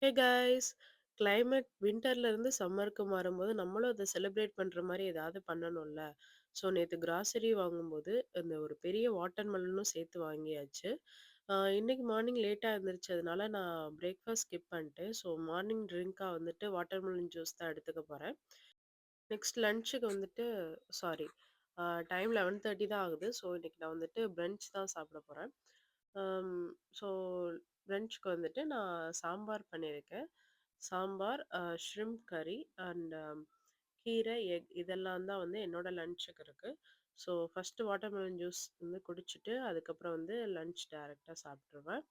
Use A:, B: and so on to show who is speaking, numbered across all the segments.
A: Hey guys! Climate வின்டர்ல இருந்து சம்மருக்கு மாறும்போது, நம்மளும் அத செலிப்ரேட் பண்ற மாரி ஏதாவது பண்ணணும்ல. ஸோ நேத்து கிராசரி வாங்கும்போது, அந்த ஒரு பெரிய வாட்டர் மெலனும் சேர்த்து வாங்கியாச்சு. இன்னைக்கு மார்னிங் லேட்டா எந்திரிச்சதுனால, நான் பிரேக்ஃபாஸ்ட் ஸ்கிப் பண்ணிட்டேன். ஸோ மார்னிங் ட்ரிங்க்கா வந்துட்டு வாட்டர் மெலன் ஜூஸ் தான் எடுத்துக்க போறேன். நெக்ஸ்ட் லஞ்சுக்கு வந்துட்டு சாரி டைம் 11:30 தான் ஆகுது. ஸோ இன்னைக்கு நான் வந்துட்டு பிரன்ச் தான் சாப்பிட போறேன். அம் ஸோ பிரன்ச்சுக்கு வந்துட்டு நான் சாம்பார் பண்ணியிருக்கேன். சாம்பார், ஷ்ரிம்ப் கறி அண்ட் கீரை, எக் இதெல்லாம் தான் வந்து என்னோட லஞ்சுக்கு இருக்கு. ஸோ ஃபர்ஸ்ட்டு வாட்டர்மெலன் ஜூஸ் வந்து குடிச்சுட்டு, அதுக்கப்புறம் வந்து லஞ்ச் டைரக்ட்டா சாப்ட்டுருவேன்.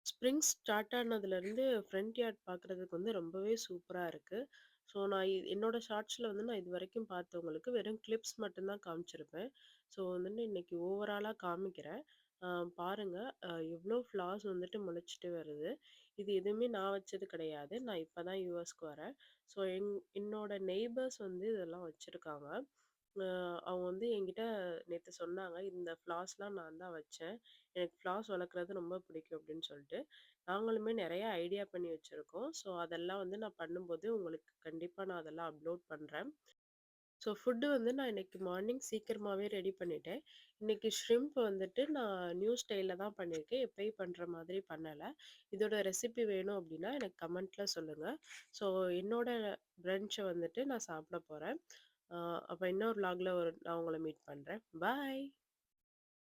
A: ஸ்ப்ரிங் ஸ்டார்ட் ஆனதுலேருந்து ஃப்ரண்ட் யார்ட் பார்க்குறதுக்கு வந்து ரொம்பவே சூப்பரா இருக்கு. ஸோ நான் என்னோட ஷார்ட்ஸில வந்து நான் இதுவரைக்கும் பார்த்தவங்களுக்கு வெறும் கிளிப்ஸ் மட்டும் தான் காமிச்சிருப்பேன். ஸோ வந்துட்டு இன்னைக்கு ஓவராலா காமிக்கிறேன். அ பாருங்க எவ்ளோ ஃப்ளார்ஸ் வந்துட்டு முளைச்சிட்டு வருது. இது எதுவுமே நான் வச்சது கிடையாது. நான் இப்ப தான் யுஎஸ்க்கு வரேன். ஸோ என்னோட நெய்பர்ஸ் வந்து இதெல்லாம் வச்சிருக்காங்க. அ அவங்க வந்து என்கிட்ட நேத்து சொன்னாங்க, "இந்த ஃப்ளார்ஸ்லாம் நான் தான் வச்சேன். எனக்கு ஃப்ளார்ஸ் வளர்க்குறது ரொம்ப பிடிக்கும்." அப்படின்னு சொல்லிட்டு. நாங்களுமே நெறைய ஐடியா பண்ணி வச்சிருக்கோம். ஸோ அதெல்லாம் வந்து நான் பண்ணும்போது உங்களுக்கு கண்டிப்பா நான் அதெல்லாம் அப்லோட் பண்றேன். ஸோ ஃபுட்டு வந்து நான் இன்னைக்கு மார்னிங் சீக்கிரமாவே ரெடி பண்ணிட்டேன். இன்னைக்கு ஷ்ரிம்ப் வந்துட்டு நான் நியூ ஸ்டைல்ல தான் பண்ணியிருக்கேன். எப்பயும் பண்ற மாதிரி பண்ணல. இதோட ரெசிபி வேணும் அப்டின்னா எனக்கு கமெண்ட்ல சொல்லுங்க. ஸோ என்னோட பிரன்ச்ச வந்துட்டு நான் சாப்பிட போறேன். அப்ப இன்னொரு விலாக்ல நான் உங்கள மீட் பண்றேன். பாய்.